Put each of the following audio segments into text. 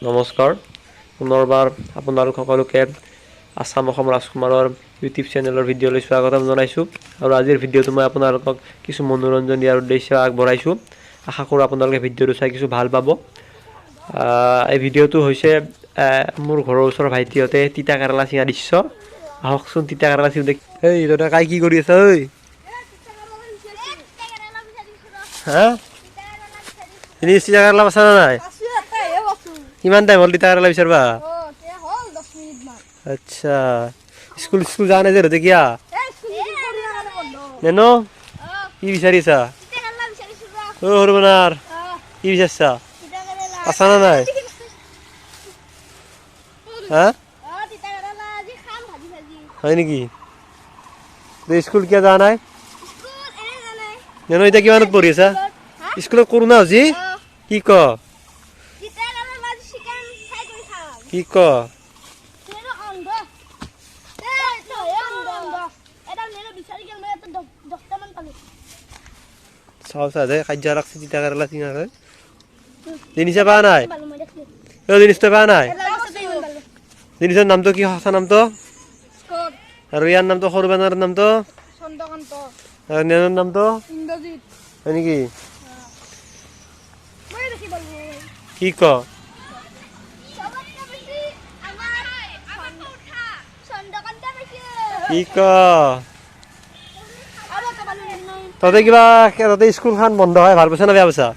নমস্কাৰ পুনৰবাৰ আপোনালোক সকলোকে আসাম অসম ৰাজকুমাৰৰ ইউটিউব চেনেলৰ ভিডিঅ'লৈ স্বাগতম জনাইছোঁ আৰু আজিৰ ভিডিঅ'টো মই আপোনালোকক কিছু মনোৰঞ্জন দিয়াৰ উদ্দেশ্যে আগবঢ়াইছোঁ। আশা কৰোঁ আপোনালোকে ভিডিঅ'টো চাই কিছু ভাল পাব। এই ভিডিঅ'টো হৈছে মোৰ ঘৰৰ ওচৰৰ ভাইটিহঁতে তিতা কেৰেলা চিঙা দৃশ্য। আহকচোন তিতা কেৰেলা চিঙি দেখ। এই তহঁতে কাই কি কৰি আছা ঐ? হা তিতা কেৰেলা বাচা নাই? কিমান টাইম হ'ল তিতা কেৰেলা বিচাৰবা? আচ্ছা স্কুল যোৱা নাই যে ৰতে কিয়া নেনো কি বিচাৰিছা? অ সৰুবনাৰ কি বিচাৰিছা? আছা না নাই? হা হয় নেকি? স্কুল কিয় যোৱা নাই? নেনো এতিয়া কিমানত পঢ়ি আছা? স্কুলত কৰোণা হৈছে কি ক? কি ক? চাও চা দে কাজ্যা লাগছে তিতা কেৰেলা চিঙাকে। জিনিসে পা নাই? জিনিসটা পা নাই? জিনিসেৰ নামটো কি? সঁচা নামটো? আৰু ইয়াৰ নামটো সৰু বানাৰ নামটো? আৰু নেনৰ নামটো? হয় নেকি? কি ক? কি ক? তহঁতে কিবা তহঁতে স্কুলখন বন্ধ হয় ভাল পাইছা না বেয়া পাইছা?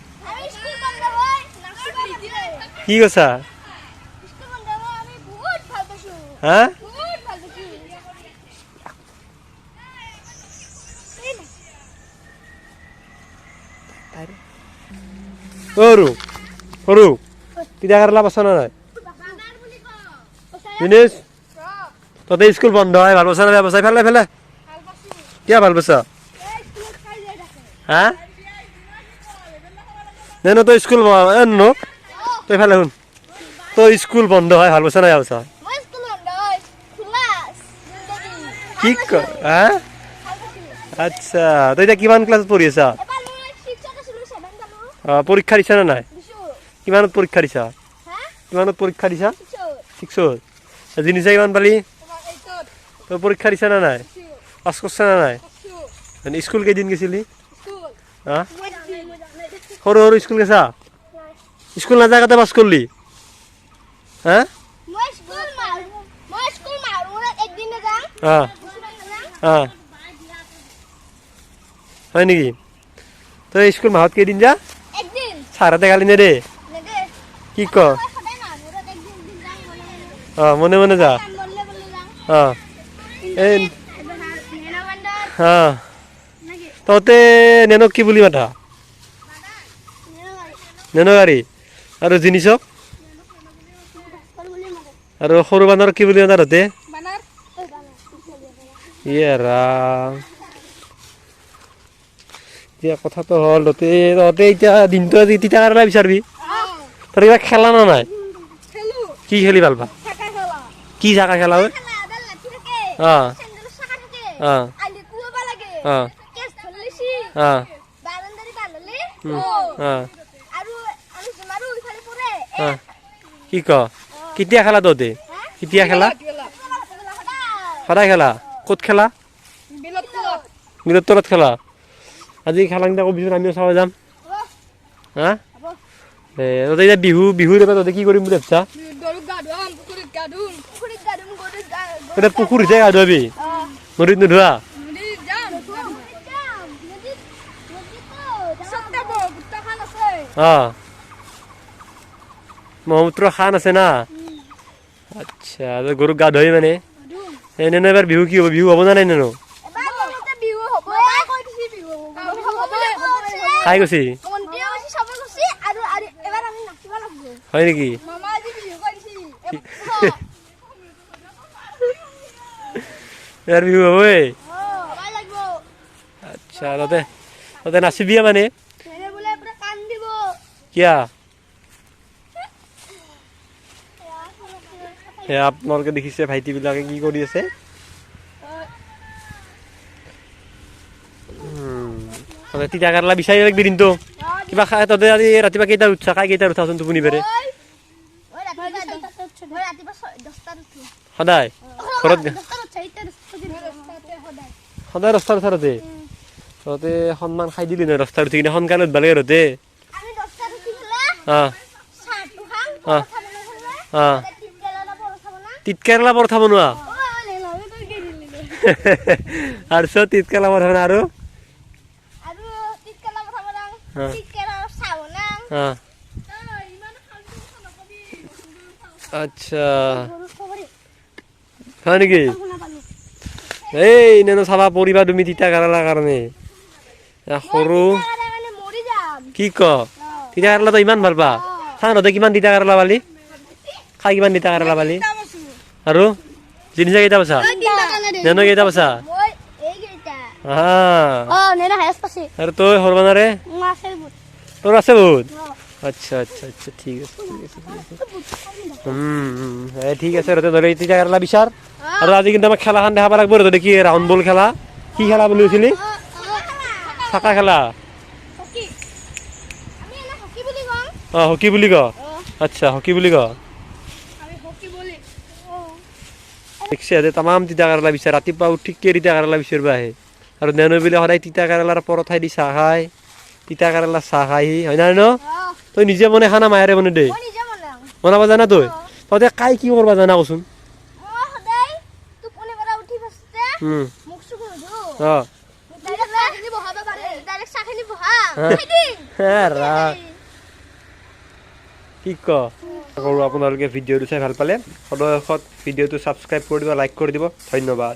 কি কৈছা? হা সৰু সৰু তিতা কেৰেলা পাইছা না নাই? জিনিস তহঁতে স্কুল বন্ধ হয় ভাল পাইছা না বেয়া পাইছা? ফেলে ফেলে কিয় ভাল পাইছা? হা নেনো তই স্কুল নো তই ফেলে শুন তই স্কুল বন্ধ হয় ভাল পাইছা না বেয়া পাইছা? কি ক? হা আচ্ছা তই এতিয়া কিমান ক্লাছত পঢ়ি আছা? পৰীক্ষা দিছা না নাই? কিমানত পৰীক্ষা দিছা? কিমানত পৰীক্ষা দিছা? 6ত। জিনিসে কিমান পালি? তই পৰীক্ষা দিছা না নাই? পাছ কৰছা না নাই? স্কুল কেইদিন গেছিলি? হা সৰু সৰু স্কুল গেছা? স্কুল নাযায় কাতে পাছ কৰলি? হা হয় নেকি? তই স্কুল মাহত কেইদিন যা? ছাৰহঁতে গালি নেদে? কি ক? মনে মনে যা? এই তহঁতে নেনক কি বুলি মাতা? নেনো গাড়ী। আৰু জিনিসক? আৰু সৰু বান্দৰক কি বুলি মাতা তহঁতে? ইয়ে ৰাম এতিয়া কথাটো হ'ল তহঁতে এতিয়া দিনটো আজি তিতা কেৰেলা বিচাৰিবি? তহঁতে কিবা খেলা না নাই? কি খেলি ভাল পা? কি জাকা খেলা? কি ক? কেতিয়া খেলা তহঁতে? কেতিয়া খেলা? সদায় খেলা? ক'ত খেলা? বিলৰ তলত খেলা? আজি খেলা কেইটা কবিচোন আমিও চাব যাম। হা তহঁতে এতিয়া বিহুৰ এবাৰ তহঁতে কি কৰিম বুলি ভাবছা? তহঁতে পুখুৰীতে গা ধুৱাবি? নদীত নোধোৱা? ব্ৰহ্মপুত্ৰ খান আছে না? আচ্ছা গৰুক গা ধুৱাবি মানে? নেনো এবাৰ বিহু কি হ'ব? বিহু হ'ব না নাই নেনো? খাই গৈছি? হয় নেকি? এবাৰ বিহু হ'বই? আচ্ছা তহঁতে নাচিবি মানে? কিয়া? আপোনালোকে দেখিছে ভাইটিবিলাকে কি কৰি আছে। তিতা কেৰেলা বিচাৰি লাগবি দিনটো কিবা খাই তহঁতে আজি ৰাতিপুৱা কেইটাত উঠছা? কাই কেইটাত উঠাচোন টোপনি পেৰে? সদায় ঘৰত সদায় ৰাস্তাৰ ওচৰতে তহঁতে সন্মান খাই দিলি নহয় ৰাস্তাত উঠি কিনে সোনকালে উঠবা লাগে ৰতে তিতকেৰেলা পৰঠা বনোৱা আৰু চ তিতকেৰেলা পৰঠা বনা আৰু আচ্ছা হয় নেকি এই এনে চাবা পৰিবা তুমি তিতা কেৰেলাৰ কাৰণে সৰু কি ক তিতা কেৰেলা তই ইমান ভাল পা চাওঁতে কিমান তিতা কেৰেলা পালি খাই কিমান তিতা কেৰেলা পালি আৰু জিনিছা কেইটা পাইছা নেনো কেইটা পাইছা আৰু তই সৰ্বনাৰে তোৰ আছে বহুত আচ্ছা আচ্ছা আচ্ছা ঠিক আছে ঠিক আছে ৰতে ধৰি তিতা কেৰেলা বিচাৰ আৰু আজি কিন্তু আমাক খেলাখন দেখাব লাগিব ৰতে কি ৰাউণ্ড বল খেলা কি খেলা বুলি কৈছিলি চাকা খেলা হকী বুলি ক আচ্ছা হকী বুলি ক দেখছে তামাম তিতা কেৰেলা বিচাৰ ৰাতিপুৱা উঠিকে তিতা কেৰেলা বিচাৰিব আহে আৰু নেনো বোলে সদায় তিতা কেৰেলাৰ পৰঠাই দি চাহ খাই তিতা কেৰেলা চাহ খাই হয় না ন তই নিজে বনাই খানা মায়েৰে বনাই দে বনাব জানা তই তহঁতে কাই কি কৰিব জানা কচোন কি ক কৰোঁ আপোনালোকে ভিডিঅ'টো চাই ভাল পালে সদয় ভিডিঅ'টো ছাবস্ক্ৰাইব কৰি দিব লাইক কৰি দিব ধন্যবাদ।